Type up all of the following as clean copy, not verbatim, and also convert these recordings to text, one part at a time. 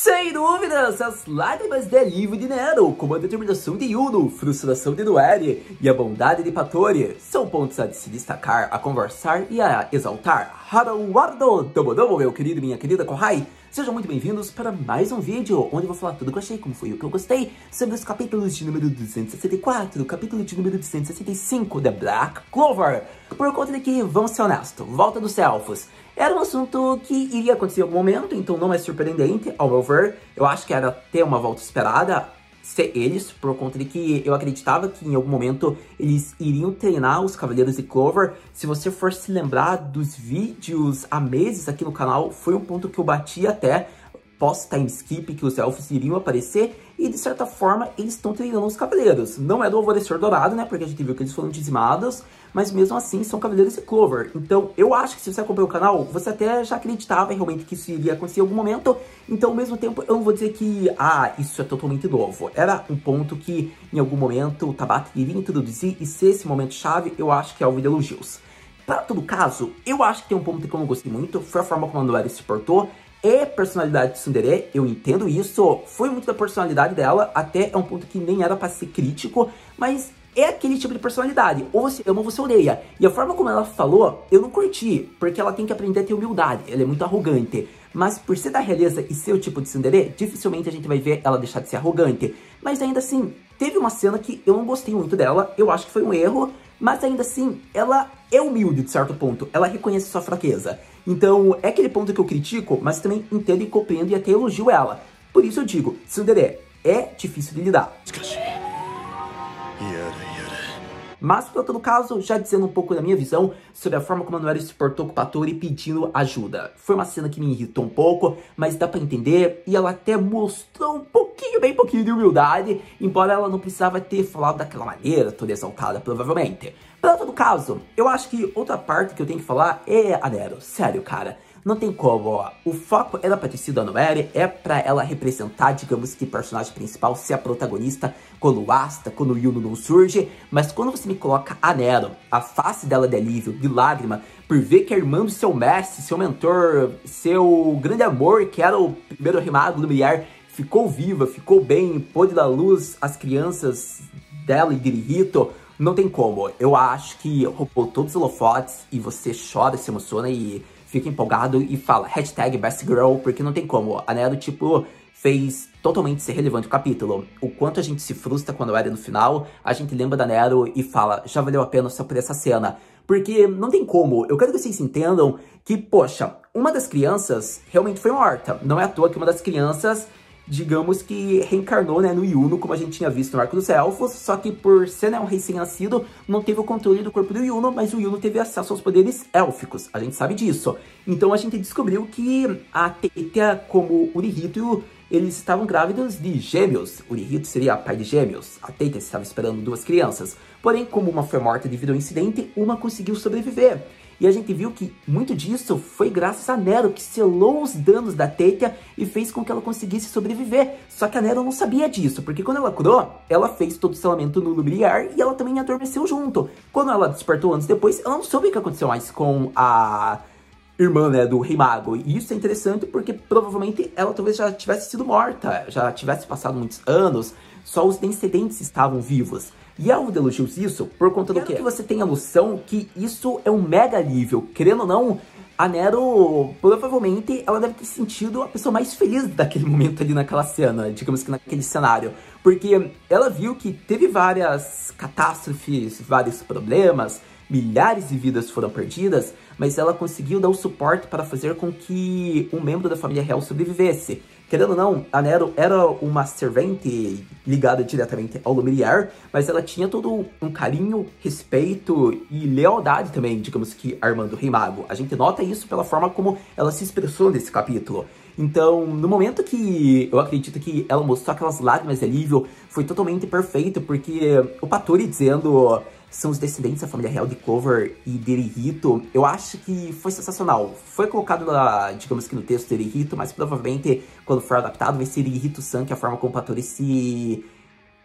Sem dúvidas, as lágrimas de alívio de Nero, como a determinação de Yuno, frustração de Noelle e a bondade de Patori são pontos a se destacar, a conversar e a exaltar. Haruwardo, Domodomo, meu querido e minha querida Kohai, sejam muito bem-vindos para mais um vídeo onde eu vou falar tudo o que eu achei, como foi o que eu gostei, sobre os capítulos de número 264, capítulo de número 265 de Black Clover. Por conta de que, vamos ser honestos, volta dos elfos era um assunto que iria acontecer em algum momento, então não é surpreendente, ao meu ver. Eu acho que era ter uma volta esperada ser eles, por conta de que eu acreditava que em algum momento eles iriam treinar os Cavaleiros de Clover. Se você for se lembrar dos vídeos há meses aqui no canal, foi um ponto que eu bati até pós-time skip, que os elfos iriam aparecer, e de certa forma eles estão treinando os cavaleiros. Não é do Alvorecer Dourado, né, porque a gente viu que eles foram dizimados, mas mesmo assim são Cavaleiros de Clover. Então eu acho que se você acompanhou o canal, você até já acreditava realmente que isso iria acontecer em algum momento. Então ao mesmo tempo eu não vou dizer que, isso é totalmente novo. Era um ponto que em algum momento o Tabata iria introduzir, e se esse momento chave, eu acho que é alvo de elogios. Para todo caso, eu acho que tem um ponto que eu não gostei muito, foi a forma como a Noelle se portou. É personalidade de Tsundere, eu entendo isso, foi muito da personalidade dela, até é um ponto que nem era pra ser crítico, mas é aquele tipo de personalidade, ou você ama ou você odeia. E a forma como ela falou, eu não curti, porque ela tem que aprender a ter humildade, ela é muito arrogante. Mas por ser da realeza e ser o tipo de Tsundere, dificilmente a gente vai ver ela deixar de ser arrogante. Mas ainda assim, teve uma cena que eu não gostei muito dela, eu acho que foi um erro, mas ainda assim, ela é humilde de certo ponto, ela reconhece sua fraqueza. Então, é aquele ponto que eu critico, mas também entendo e compreendo e até elogio ela. Por isso eu digo, Tsundere é difícil de lidar. Mas, por todo caso, já dizendo um pouco da minha visão sobre a forma como a Noelle se portou com o Patori pedindo ajuda. Foi uma cena que me irritou um pouco, mas dá pra entender, e ela até mostrou um pouquinho, bem pouquinho de humildade, embora ela não precisava ter falado daquela maneira toda exaltada, provavelmente. Para todo caso, eu acho que outra parte que eu tenho que falar é a Nero. Sério, cara. Não tem como, ó. O foco era pra ter sido a Noelle, é pra ela representar, digamos que, personagem principal, ser a protagonista quando o Asta, quando o Yuno não surge. Mas quando você me coloca a Nero, a face dela de alívio, de lágrima, por ver que a irmã do seu mestre, seu mentor, seu grande amor, que era o primeiro Rimago Lumiar, ficou viva, ficou bem, pôde dar luz às crianças dela e de Rito, não tem como. Eu acho que roubou todos os holofotes e você chora, se emociona e fica empolgado e fala hashtag Best Girl, porque não tem como. A Nero, tipo, fez totalmente ser relevante o capítulo. O quanto a gente se frustra quando era no final, a gente lembra da Nero e fala, já valeu a pena só por essa cena. Porque não tem como. Eu quero que vocês entendam que, poxa, uma das crianças realmente foi morta. Não é à toa que uma das crianças, digamos que reencarnou, né, no Yuno, como a gente tinha visto no Arco dos Elfos, só que por ser, né, um recém-nascido, não teve o controle do corpo do Yuno, mas o Yuno teve acesso aos poderes élficos, a gente sabe disso. Então a gente descobriu que a Teitia, como Urihito, eles estavam grávidos de gêmeos. Urihito seria pai de gêmeos, a Teitia estava esperando duas crianças. Porém, como uma foi morta devido ao incidente, uma conseguiu sobreviver. E a gente viu que muito disso foi graças a Nero, que selou os danos da Teitia e fez com que ela conseguisse sobreviver. Só que a Nero não sabia disso, porque quando ela curou, ela fez todo o selamento no Lumiar e ela também adormeceu junto. Quando ela despertou anos depois, ela não soube o que aconteceu mais com a irmã, né, do Rei Mago. E isso é interessante porque provavelmente ela talvez já tivesse sido morta, já tivesse passado muitos anos, só os descendentes estavam vivos. E alvo de elogios isso, por conta do quê? Que você tenha noção que isso é um mega alívio. Querendo ou não, a Nero, provavelmente, ela deve ter sentido a pessoa mais feliz daquele momento ali naquela cena, digamos que naquele cenário. Porque ela viu que teve várias catástrofes, vários problemas, milhares de vidas foram perdidas, mas ela conseguiu dar o suporte para fazer com que um membro da família real sobrevivesse. Querendo ou não, a Nero era uma servente ligada diretamente ao Lumiar, mas ela tinha todo um carinho, respeito e lealdade também, digamos que, à irmã do Rei Mago. A gente nota isso pela forma como ela se expressou nesse capítulo. Então, no momento que eu acredito que ela mostrou aquelas lágrimas de alívio, foi totalmente perfeito, porque o Patori dizendo são os descendentes da família real de Clover e de Erihito, eu acho que foi sensacional. Foi colocado, digamos que no texto de Erihito, mas provavelmente quando for adaptado vai ser Erihito-san, que é a forma como o Patori se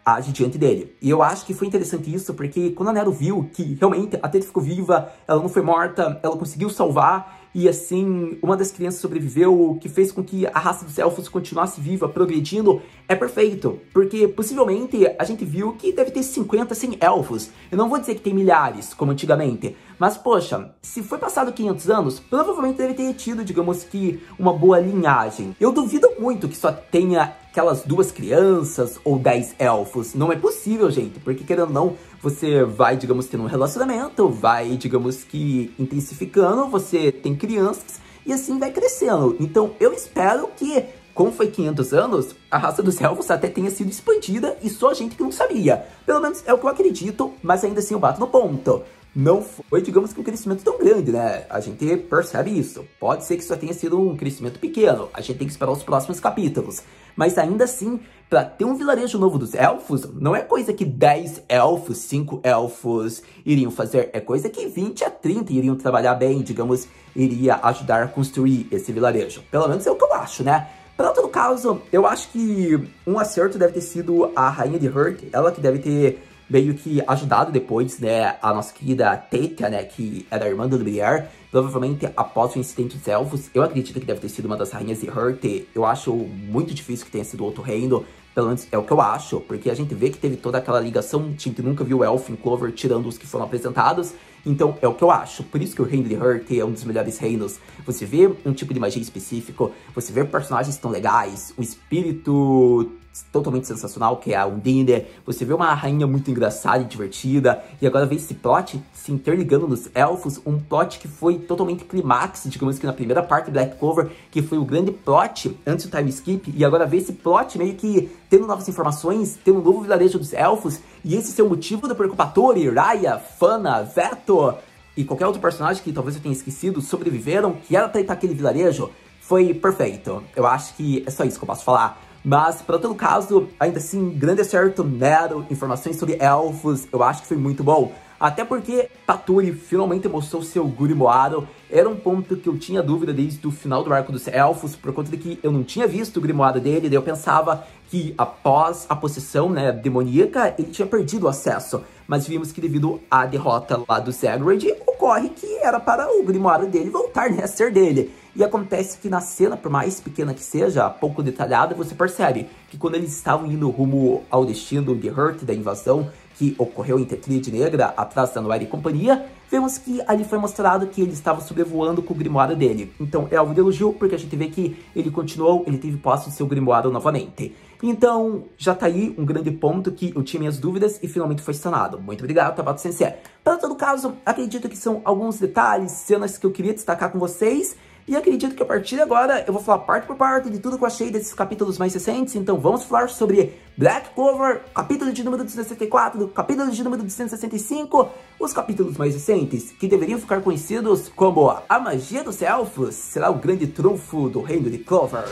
age diante dele. E eu acho que foi interessante isso, porque quando a Nero viu que realmente a Teitia ficou viva, ela não foi morta, ela conseguiu salvar, e assim, uma das crianças sobreviveu, o que fez com que a raça dos elfos continuasse viva, progredindo, é perfeito. Porque, possivelmente, a gente viu que deve ter 50, 100 elfos. Eu não vou dizer que tem milhares, como antigamente. Mas, poxa, se foi passado 500 anos, provavelmente deve ter tido, digamos que, uma boa linhagem. Eu duvido muito que só tenha aquelas 2 crianças ou 10 elfos. Não é possível, gente, porque querendo ou não, você vai, digamos, tendo um relacionamento, vai, digamos que, intensificando, você tem crianças e assim vai crescendo. Então, eu espero que, como foi 500 anos, a raça dos elfos até tenha sido expandida e só a gente que não sabia. Pelo menos é o que eu acredito, mas ainda assim eu bato no ponto. Não foi, digamos que, um crescimento tão grande, né? A gente percebe isso. Pode ser que só tenha sido um crescimento pequeno. A gente tem que esperar os próximos capítulos. Mas ainda assim, pra ter um vilarejo novo dos elfos, não é coisa que 10 elfos, 5 elfos iriam fazer. É coisa que 20 a 30 iriam trabalhar bem, digamos, iria ajudar a construir esse vilarejo. Pelo menos é o que eu acho, né? Para todo caso, eu acho que um acerto deve ter sido a Rainha de Hurt. Ela que deve ter meio que ajudado depois, né, a nossa querida Teta, né, que era a irmã do Briar, provavelmente após o incidente dos elfos. Eu acredito que deve ter sido uma das rainhas de Hurt. Eu acho muito difícil que tenha sido outro reino, pelo menos é o que eu acho, porque a gente vê que teve toda aquela ligação, a gente nunca viu o elfo em Clover tirando os que foram apresentados, então é o que eu acho. Por isso que o reino de Hurt é um dos melhores reinos. Você vê um tipo de magia específico, você vê personagens tão legais, um espírito totalmente sensacional, que é a Undine. Você vê uma rainha muito engraçada e divertida, e agora vê esse plot se interligando nos elfos, um plot que foi totalmente clímax, digamos que na primeira parte do Black Clover, que foi o grande plot antes do time skip, e agora vê esse plot meio que tendo novas informações, tendo um novo vilarejo dos elfos, e esse ser o motivo do Percupatori, Raya, Fana, Veto e qualquer outro personagem que talvez eu tenha esquecido, sobreviveram, que era pra ir pra aquele vilarejo, foi perfeito. Eu acho que é só isso que eu posso falar. Mas, para todo caso, ainda assim, grande acerto, Nero, informações sobre elfos, eu acho que foi muito bom. Até porque Paturi finalmente mostrou seu grimoário. Era um ponto que eu tinha dúvida desde o final do arco dos elfos, por conta de que eu não tinha visto o grimoário dele, daí eu pensava que após a possessão, né, demoníaca, ele tinha perdido o acesso. Mas vimos que devido à derrota lá do Zagreed, ocorre que era para o grimoário dele voltar, né, a ser dele. E acontece que na cena, por mais pequena que seja, pouco detalhada, você percebe que quando eles estavam indo rumo ao destino de Hurt, da invasão, que ocorreu em Tríade Negra, atrás da Noire e companhia, vemos que ali foi mostrado que ele estava sobrevoando com o grimoário dele. Então é alvo de elogio, porque a gente vê que ele continuou, ele teve posse do seu grimoário novamente. Então, já tá aí um grande ponto que eu tinha minhas dúvidas e finalmente foi sanado. Muito obrigado, Tabata Sensei. Para todo caso, acredito que são alguns detalhes, cenas que eu queria destacar com vocês. E acredito que a partir de agora eu vou falar parte por parte de tudo que eu achei desses capítulos mais recentes. Então vamos falar sobre Black Clover, capítulo de número 264, capítulo de número 265, os capítulos mais recentes, que deveriam ficar conhecidos como A Magia dos Elfos será o grande trunfo do reino de Clover.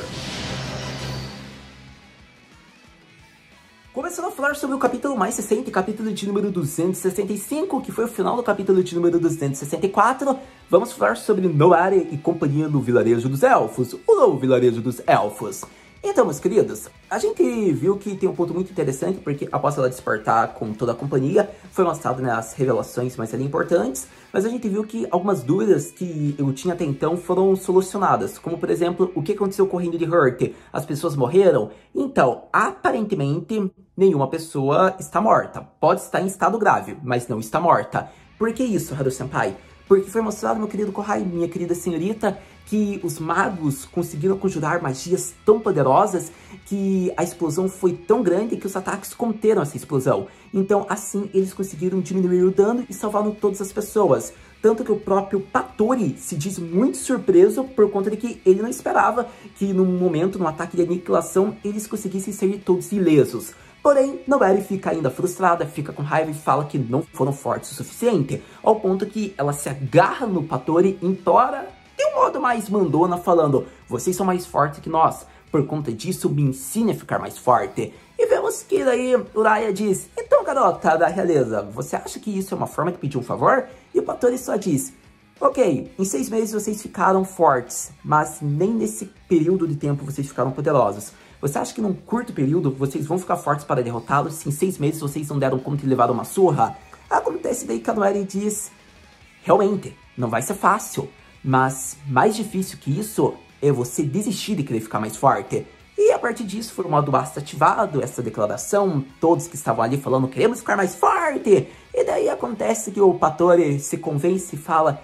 Começando a falar sobre o capítulo mais recente, capítulo de número 265, que foi o final do capítulo de número 264, vamos falar sobre Noire e companhia no vilarejo dos elfos, o novo vilarejo dos elfos. Então, meus queridos, a gente viu que tem um ponto muito interessante, porque após ela despertar com toda a companhia, foi mostrado, né, as revelações mais ali importantes, mas a gente viu que algumas dúvidas que eu tinha até então foram solucionadas, como por exemplo, o que aconteceu com o reino de Hurt? As pessoas morreram? Então, aparentemente, nenhuma pessoa está morta. Pode estar em estado grave, mas não está morta. Por que isso, Haru-senpai? Porque foi mostrado, meu querido Kohai, minha querida senhorita, que os magos conseguiram conjurar magias tão poderosas que a explosão foi tão grande que os ataques conteram essa explosão. Então, assim, eles conseguiram diminuir o dano e salvaram todas as pessoas. Tanto que o próprio Paturi se diz muito surpreso por conta de que ele não esperava que num momento, num ataque de aniquilação, eles conseguissem sair todos ilesos. Porém, Noelle fica ainda frustrada, fica com raiva e fala que não foram fortes o suficiente, ao ponto que ela se agarra no Paturi e implora de um modo mais mandona, falando: vocês são mais fortes que nós, por conta disso me ensine a ficar mais forte. E vemos que daí Uraya diz: então, garota da realeza, você acha que isso é uma forma de pedir um favor? E o Paturi só diz: ok, em 6 meses vocês ficaram fortes, mas nem nesse período de tempo vocês ficaram poderosos. Você acha que num curto período vocês vão ficar fortes para derrotá-los se em 6 meses vocês não deram conta de levar uma surra? Acontece daí que a Noelle diz: realmente, não vai ser fácil. Mas mais difícil que isso é você desistir de querer ficar mais forte. E a partir disso foi o modo basta ativado, essa declaração, todos que estavam ali falando queremos ficar mais forte. E daí acontece que o Pattori se convence e fala,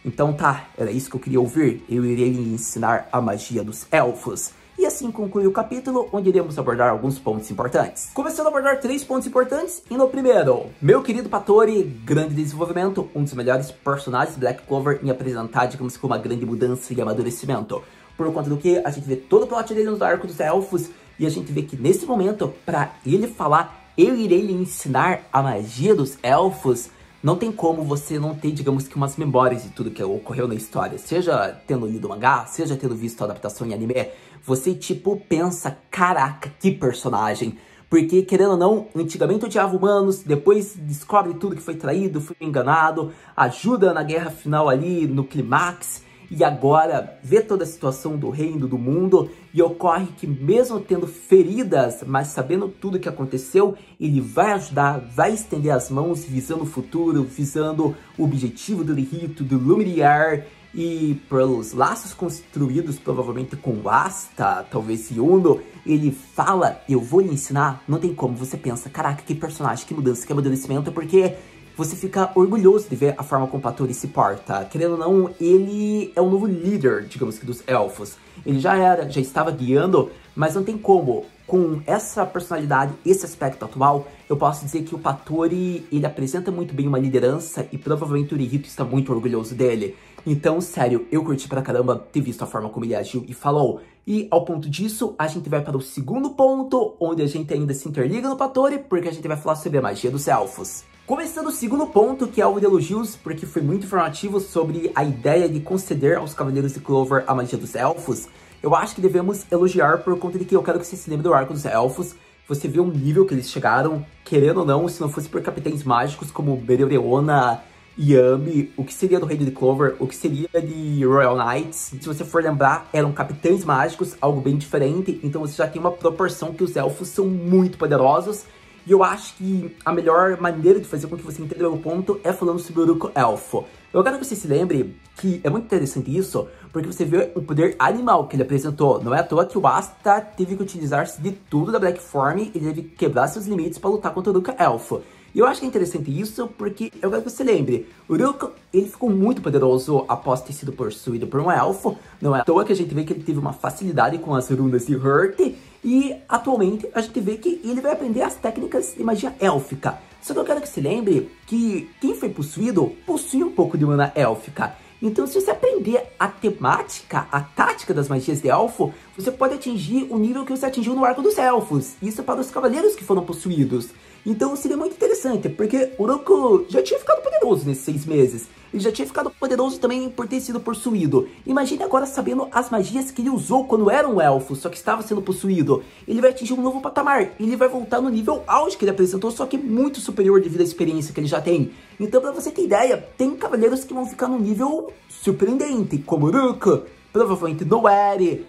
então tá, era isso que eu queria ouvir, eu irei lhe ensinar a magia dos elfos. E assim conclui o capítulo, onde iremos abordar alguns pontos importantes. Começando a abordar 3 pontos importantes, e no primeiro, meu querido Pattori, grande desenvolvimento, um dos melhores personagens de Black Clover em apresentar, digamos que uma grande mudança e amadurecimento. Por conta do que a gente vê todo o plot dele no arco dos elfos, e a gente vê que nesse momento, pra ele falar, eu irei lhe ensinar a magia dos elfos, não tem como você não ter, digamos que umas memórias de tudo que ocorreu na história. Seja tendo lido o mangá, seja tendo visto a adaptação em anime, você tipo pensa, caraca, que personagem. Porque, querendo ou não, antigamente odiava humanos, depois descobre tudo que foi traído, foi enganado, ajuda na guerra final ali, no clímax. E agora vê toda a situação do reino, do mundo, e ocorre que mesmo tendo feridas, mas sabendo tudo que aconteceu, ele vai ajudar, vai estender as mãos visando o futuro, visando o objetivo do rito, do Luminar, e pelos laços construídos provavelmente com Asta, talvez Yuno, ele fala, eu vou lhe ensinar, não tem como, você pensa, caraca, que personagem, que mudança, que amadurecimento, porque você fica orgulhoso de ver a forma como o Pattori se porta. Querendo ou não, ele é o novo líder, digamos que, dos elfos. Ele já estava guiando, mas não tem como. Com essa personalidade, esse aspecto atual, eu posso dizer que o Pattori, ele apresenta muito bem uma liderança e provavelmente o Urihito está muito orgulhoso dele. Então, sério, eu curti pra caramba ter visto a forma como ele agiu e falou. E ao ponto disso, a gente vai para o segundo ponto, onde a gente ainda se interliga no Pattori, porque a gente vai falar sobre a magia dos elfos. Começando o segundo ponto, que é alvo de elogios, porque foi muito informativo sobre a ideia de conceder aos Cavaleiros de Clover a magia dos elfos, eu acho que devemos elogiar por conta de que eu quero que você se lembre do arco dos elfos. Você vê o nível que eles chegaram, querendo ou não, se não fosse por capitães mágicos como Mereoreona, Yami, o que seria do Reino de Clover, o que seria de Royal Knights. Se você for lembrar, eram capitães mágicos, algo bem diferente, então você já tem uma proporção que os elfos são muito poderosos. E eu acho que a melhor maneira de fazer com que você entenda o ponto é falando sobre o Uruk Elfo. Eu quero que você se lembre que é muito interessante isso, porque você vê o poder animal que ele apresentou. Não é à toa que o Asta teve que utilizar-se de tudo da Black Form e teve que quebrar seus limites para lutar contra o Uruk Elfo. E eu acho que é interessante isso porque eu quero que você lembre, o Uruk, ele ficou muito poderoso após ter sido possuído por um elfo. Não é à toa que a gente vê que ele teve uma facilidade com as runas de Hurt. E atualmente a gente vê que ele vai aprender as técnicas de magia élfica. Só que eu quero que você lembre que quem foi possuído possui um pouco de mana élfica. Então se você aprender a temática, a tática das magias de elfo, você pode atingir o nível que você atingiu no arco dos elfos. Isso é para os cavaleiros que foram possuídos. Então seria muito interessante, porque o Uruk já tinha ficado poderoso nesses 6 meses. Ele já tinha ficado poderoso também por ter sido possuído. Imagine agora sabendo as magias que ele usou quando era um elfo, só que estava sendo possuído. Ele vai atingir um novo patamar. Ele vai voltar no nível auge que ele apresentou, só que muito superior devido à experiência que ele já tem. Então, pra você ter ideia, tem cavaleiros que vão ficar num nível surpreendente, como Uruk, provavelmente Noeri,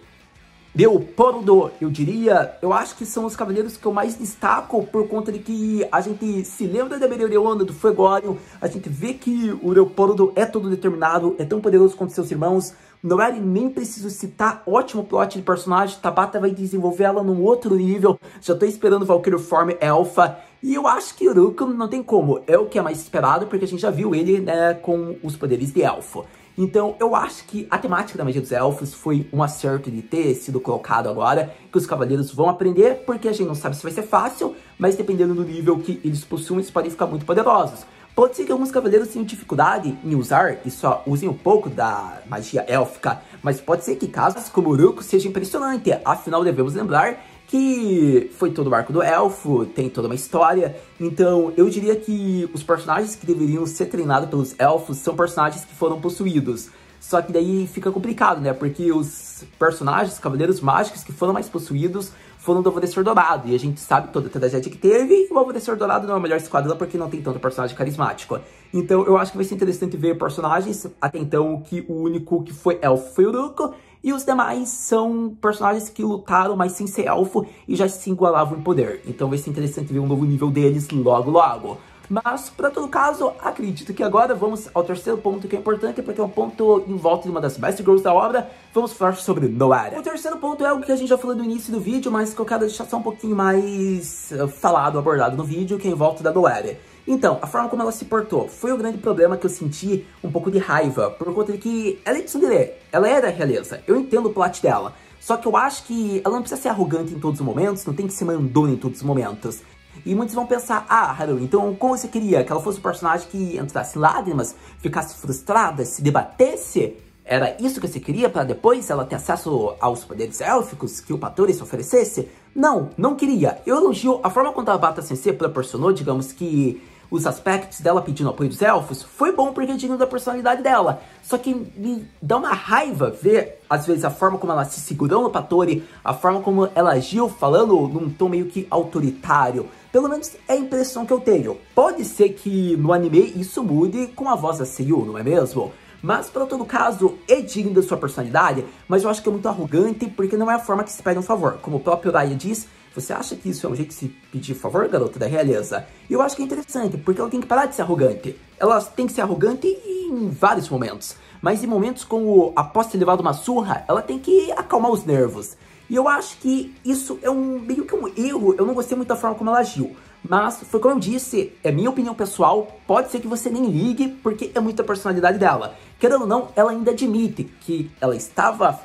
Leopoldo, eu diria. Eu acho que são os cavaleiros que eu mais destaco por conta de que a gente se lembra da Mereoreona, do Fuegorion, a gente vê que o Leopoldo é todo determinado, é tão poderoso quanto seus irmãos. Noeri nem preciso citar, ótimo plot de personagem, Tabata vai desenvolver ela num outro nível, já tô esperando Valkyrie Form Alpha. E eu acho que Uruk não tem como, é o que é mais esperado, porque a gente já viu ele, né, com os poderes de elfo. Então, eu acho que a temática da magia dos elfos foi um acerto de ter sido colocado agora, que os cavaleiros vão aprender, porque a gente não sabe se vai ser fácil, mas dependendo do nível que eles possuem, eles podem ficar muito poderosos. Pode ser que alguns cavaleiros tenham dificuldade em usar e só usem um pouco da magia élfica, mas pode ser que casos como Uruk seja impressionante, afinal devemos lembrar que foi todo o arco do elfo, tem toda uma história. Então eu diria que os personagens que deveriam ser treinados pelos elfos são personagens que foram possuídos. Só que daí fica complicado, né? Porque os personagens, cavaleiros mágicos que foram mais possuídos foram do Alvorecer Dourado. E a gente sabe toda a tragédia que teve. E o Alvorecer Dourado não é o melhor esquadrão porque não tem tanto personagem carismático. Então eu acho que vai ser interessante ver personagens. Até então, que o único que foi elfo foi o Uruk. E os demais são personagens que lutaram, mas sem ser elfo, e já se igualavam em poder. Então vai ser interessante ver um novo nível deles logo logo. Mas, para todo caso, acredito que agora vamos ao terceiro ponto que é importante, porque é um ponto em volta de uma das best girls da obra. Vamos falar sobre Noelle. O terceiro ponto é algo que a gente já falou no início do vídeo, mas que eu quero deixar só um pouquinho mais falado, abordado no vídeo, que é em volta da Noelle. Então, a forma como ela se portou foi o grande problema que eu senti um pouco de raiva, por conta de que ela é tsundere, ela é da realeza, eu entendo o plot dela. Só que eu acho que ela não precisa ser arrogante em todos os momentos, não tem que ser mandona em todos os momentos. E muitos vão pensar, ah, Haru, então como você queria que ela fosse um personagem que entrasse lágrimas, ficasse frustrada, se debatesse? Era isso que você queria para depois ela ter acesso aos poderes élficos que o Patori se oferecesse? Não, não queria. Eu elogio a forma como a Tabata Sensei proporcionou, digamos que os aspectos dela pedindo apoio dos elfos, foi bom porque é digno da personalidade dela. Só que me dá uma raiva ver, às vezes, a forma como ela se segurou no Patori, a forma como ela agiu falando num tom meio que autoritário. Pelo menos é a impressão que eu tenho. Pode ser que no anime isso mude com a voz da Seiyu, não é mesmo? Mas, para todo caso, é digno da sua personalidade, mas eu acho que é muito arrogante porque não é a forma que se pede um favor. Como o próprio Raya diz, você acha que isso é um jeito de se pedir favor, garota da realeza? E eu acho que é interessante, porque ela tem que parar de ser arrogante. Ela tem que ser arrogante em vários momentos. Mas em momentos como após ter levado uma surra, ela tem que acalmar os nervos. E eu acho que isso é meio que um erro, eu não gostei muito da forma como ela agiu. Mas, foi como eu disse, é minha opinião pessoal, pode ser que você nem ligue, porque é muita personalidade dela. Querendo ou não, ela ainda admite que ela estava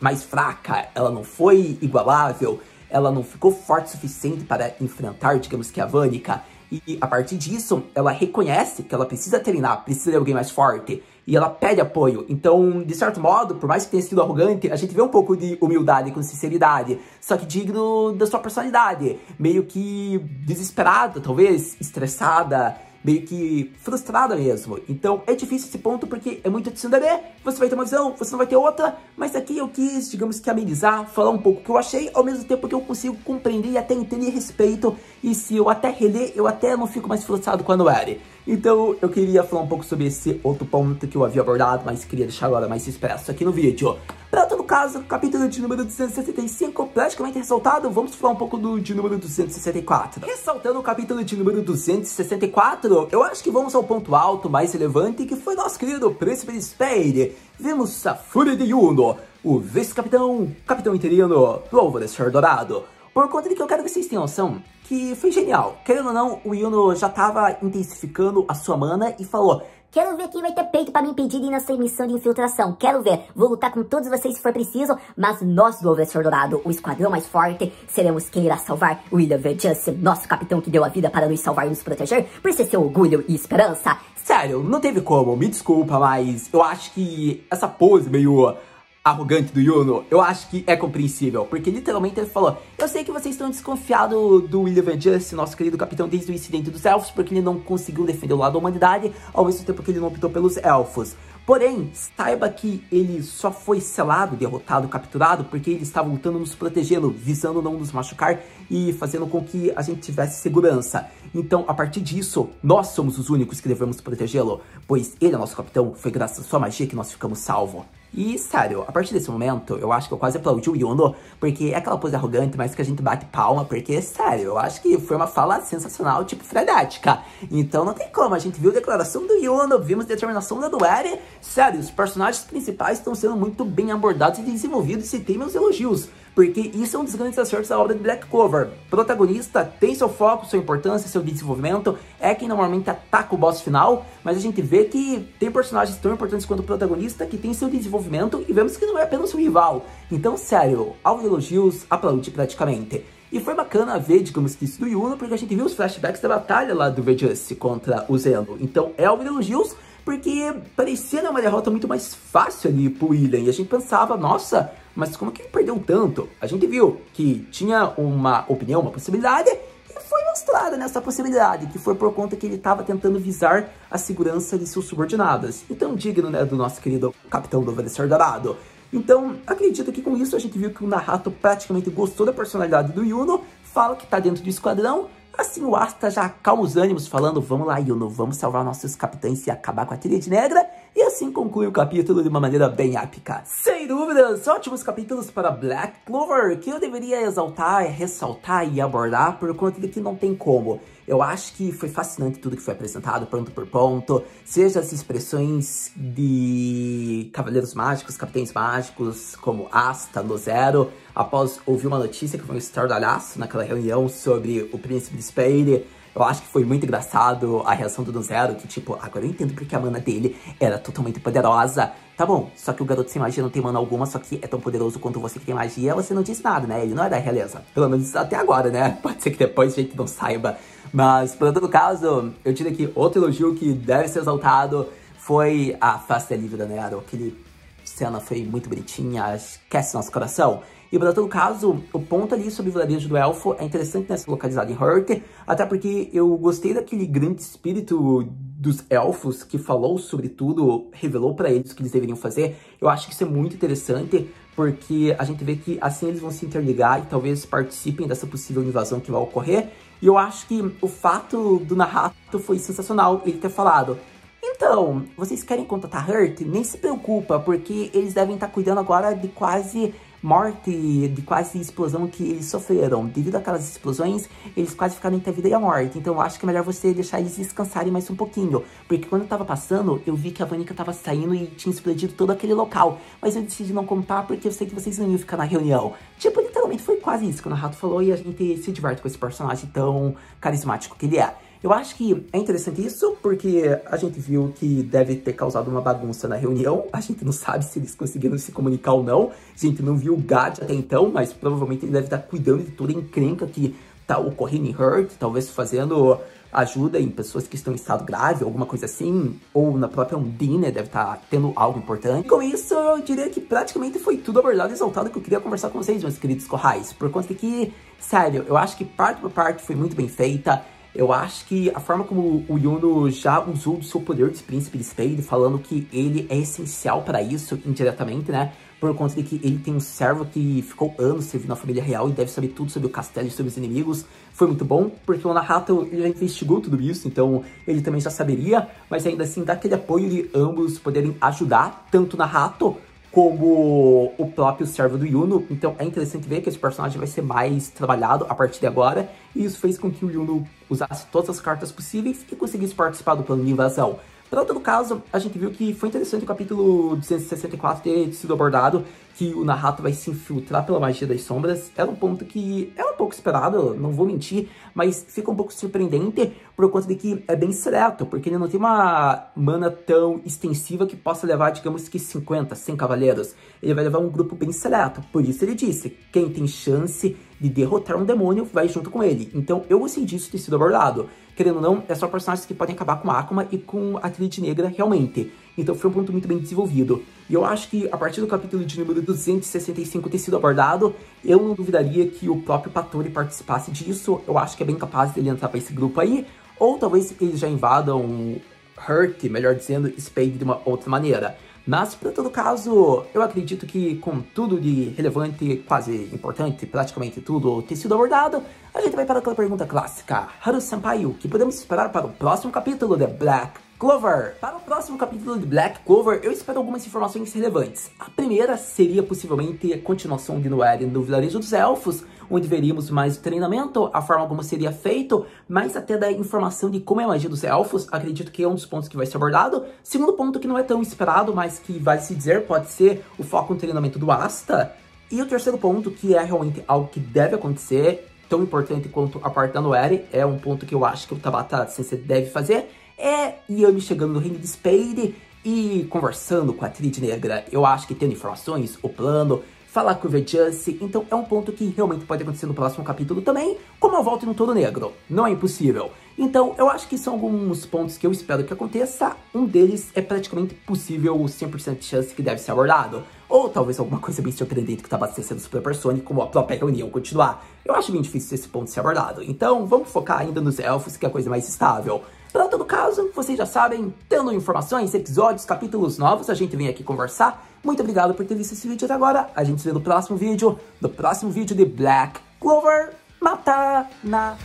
mais fraca, ela não foi igualável, ela não ficou forte o suficiente para enfrentar, digamos que a Vanica. E a partir disso, ela reconhece que ela precisa treinar, precisa de alguém mais forte. E ela pede apoio. Então, de certo modo, por mais que tenha sido arrogante, a gente vê um pouco de humildade com sinceridade. Só que digno da sua personalidade. Meio que desesperada, talvez, estressada, meio que frustrada mesmo. Então é difícil esse ponto porque é muito tsundere, você vai ter uma visão, você não vai ter outra, mas aqui eu quis, digamos que amenizar, falar um pouco o que eu achei, ao mesmo tempo que eu consigo compreender e até entender respeito, e se eu até reler, eu até não fico mais frustrado com a Noelle. Então eu queria falar um pouco sobre esse outro ponto que eu havia abordado, mas queria deixar agora mais expresso aqui no vídeo. Para todo caso, capítulo de número 265, praticamente ressaltado, vamos falar um pouco de número 264. Ressaltando o capítulo de número 264, eu acho que vamos ao ponto alto, mais relevante, que foi nosso querido Príncipe de Spade. Vimos a Fúria de Yuno, o vice-capitão, capitão interino do Alvorecer Dourado. Por conta de que eu quero que vocês tenham noção que foi genial. Querendo ou não, o Yuno já estava intensificando a sua mana e falou: quero ver quem vai ter peito pra me impedir de ir nessa missão de infiltração. Quero ver. Vou lutar com todos vocês se for preciso, mas nós do Alvorecer Dourado, o esquadrão mais forte, seremos quem irá salvar William Verjus, nosso capitão que deu a vida para nos salvar e nos proteger, por ser seu orgulho e esperança. Sério, não teve como, me desculpa, mas eu acho que essa pose meio arrogante do Yuno, eu acho que é compreensível, porque literalmente ele falou: eu sei que vocês estão desconfiados do William Verjus, nosso querido capitão, desde o incidente dos elfos, porque ele não conseguiu defender o lado da humanidade, ao mesmo tempo que ele não optou pelos elfos. Porém, saiba que ele só foi selado, derrotado, capturado, porque ele estava lutando nos protegendo, visando não nos machucar e fazendo com que a gente tivesse segurança. Então, a partir disso, nós somos os únicos que devemos protegê-lo, pois ele é nosso capitão, foi graças à sua magia que nós ficamos salvos. E, sério, a partir desse momento, eu acho que eu quase aplaudi o Yuno, porque é aquela pose arrogante, mas que a gente bate palma, porque, sério, eu acho que foi uma fala sensacional, tipo, frenética. Então não tem como, a gente viu a declaração do Yuno, vimos a determinação da Noelle. Sério, os personagens principais estão sendo muito bem abordados e desenvolvidos, e tem meus elogios, porque isso é um dos grandes acertos da obra de Black Clover. Protagonista tem seu foco, sua importância, seu desenvolvimento, é quem normalmente ataca o boss final, mas a gente vê que tem personagens tão importantes quanto o protagonista que tem seu desenvolvimento e vemos que não é apenas um rival. Então, sério, aos elogios, aplaudi praticamente. E foi bacana ver, digamos que isso do Yuno, porque a gente viu os flashbacks da batalha lá do Verjus contra o Zeno. Então, é aos elogios, porque parecia uma derrota muito mais fácil ali pro William. E a gente pensava, nossa, mas como que ele perdeu tanto? A gente viu que tinha uma opinião, uma possibilidade, e foi mostrada nessa possibilidade, que foi por conta que ele estava tentando visar a segurança de seus subordinados. Então, digno, né, do nosso querido capitão do Alvorecer Dourado. Então, acredito que com isso a gente viu que o Nahato praticamente gostou da personalidade do Yuno, fala que tá dentro do esquadrão, Assim o Asta já acalma os ânimos, falando: vamos lá, Yuno, vamos salvar nossos capitães e acabar com a Tríade Negra. E assim conclui o capítulo de uma maneira bem épica. Sem dúvidas, ótimos capítulos para Black Clover, que eu deveria exaltar, ressaltar e abordar por conta de que não tem como. Eu acho que foi fascinante tudo que foi apresentado, ponto por ponto, seja as expressões de Cavaleiros Mágicos, Capitães Mágicos, como Asta no Zero, após ouvir uma notícia que foi um estardalhaço naquela reunião sobre o Príncipe de Spade. Eu acho que foi muito engraçado a reação do Zero, que tipo, agora eu entendo porque a mana dele era totalmente poderosa. Tá bom, só que o garoto sem magia não tem mana alguma, só que é tão poderoso quanto você que tem magia, você não disse nada, né? Ele não é da realeza. Pelo menos até agora, né? Pode ser que depois a gente não saiba. Mas, por todo caso, eu diria que outro elogio que deve ser exaltado foi a festa livre da Nero. Aquele cena foi muito bonitinha, aquece nosso coração. E, por todo caso, o ponto ali sobre o vilarejo do elfo é interessante, né, ser localizado em Hearth, até porque eu gostei daquele grande espírito dos elfos que falou sobre tudo, revelou pra eles o que eles deveriam fazer. Eu acho que isso é muito interessante, porque a gente vê que assim eles vão se interligar e talvez participem dessa possível invasão que vai ocorrer. E eu acho que o fato do Nahato foi sensacional, ele ter falado: então, vocês querem contatar Hearth? Nem se preocupa, porque eles devem estar cuidando agora de quase morte, de quase explosão que eles sofreram. Devido àquelas explosões, eles quase ficaram entre a vida e a morte. Então eu acho que é melhor você deixar eles descansarem mais um pouquinho. Porque quando eu tava passando, eu vi que a Vanica tava saindo e tinha explodido todo aquele local. Mas eu decidi não contar porque eu sei que vocês não iam ficar na reunião. Tipo, literalmente foi quase isso que o Nahato falou e a gente se diverte com esse personagem tão carismático que ele é. Eu acho que é interessante isso, porque a gente viu que deve ter causado uma bagunça na reunião. A gente não sabe se eles conseguiram se comunicar ou não. A gente não viu o Gad até então, mas provavelmente ele deve estar cuidando de toda a encrenca que tá ocorrendo em Hearth, talvez fazendo ajuda em pessoas que estão em estado grave, alguma coisa assim, ou na própria Undine deve estar tendo algo importante. Com isso, eu diria que praticamente foi tudo abordado e exaltado que eu queria conversar com vocês, meus queridos corrais, por conta de que, sério, eu acho que parte por parte foi muito bem feita. Eu acho que a forma como o Yuno já usou do seu poder de Príncipe de Spade, falando que ele é essencial para isso, indiretamente, né? Por conta de que ele tem um servo que ficou anos servindo a família real e deve saber tudo sobre o castelo e sobre os inimigos. Foi muito bom, porque o Nahato ele já investigou tudo isso, então ele também já saberia, mas ainda assim dá aquele apoio de ambos poderem ajudar, tanto o Nahato como o próprio servo do Yuno. Então é interessante ver que esse personagem vai ser mais trabalhado a partir de agora, e isso fez com que o Yuno usasse todas as cartas possíveis e conseguisse participar do plano de invasão. Para todo caso, a gente viu que foi interessante o capítulo 264 ter sido abordado, que o Nahato vai se infiltrar pela magia das sombras. Era um ponto que era um pouco esperado, não vou mentir, mas fica um pouco surpreendente por conta de que é bem seleto, porque ele não tem uma mana tão extensiva que possa levar, digamos que 50, 100 cavaleiros. Ele vai levar um grupo bem seleto, por isso ele disse, quem tem chance de derrotar um demônio vai junto com ele. Então eu gostei disso ter sido abordado. Querendo ou não, é só personagens que podem acabar com a Akuma e com a Tríade Negra realmente. Então foi um ponto muito bem desenvolvido. E eu acho que a partir do capítulo de número 265 ter sido abordado, eu não duvidaria que o próprio Patori participasse disso. Eu acho que é bem capaz dele entrar para esse grupo aí. Ou talvez eles já invadam Hearth, melhor dizendo, Spade de uma outra maneira. Mas, para todo caso, eu acredito que com tudo de relevante, quase importante, praticamente tudo ter sido abordado, a gente vai para aquela pergunta clássica. Haru-senpai, o que podemos esperar para o próximo capítulo de Black Clover? Para o próximo capítulo de Black Clover, eu espero algumas informações relevantes. A primeira seria possivelmente a continuação de Noelle no Vilarejo dos Elfos, onde veríamos mais o treinamento, a forma como seria feito, mais até da informação de como é a magia dos elfos. Acredito que é um dos pontos que vai ser abordado. Segundo ponto que não é tão esperado, mas que vale se dizer, pode ser o foco no treinamento do Asta. E o terceiro ponto, que é realmente algo que deve acontecer, tão importante quanto a parte da Noelle, é um ponto que eu acho que o Tabata Sensei deve fazer, é Yami chegando no reino de Spade e conversando com a Tríade Negra. Eu acho que tendo informações, o plano, falar com o Verjustice, então é um ponto que realmente pode acontecer no próximo capítulo também, como a volta no Todo Negro. Não é impossível. Então, eu acho que são alguns pontos que eu espero que aconteça. Um deles é praticamente possível, 100% de chance que deve ser abordado. Ou talvez alguma coisa bem surpreendente que tá acontecendo no Super Personic, como a própria reunião continuar. Eu acho bem difícil esse ponto ser abordado. Então, vamos focar ainda nos elfos, que é a coisa mais estável. Para todo caso, vocês já sabem, tendo informações, episódios, capítulos novos, a gente vem aqui conversar. Muito obrigado por ter visto esse vídeo até agora. A gente se vê no próximo vídeo de Black Clover. Mata na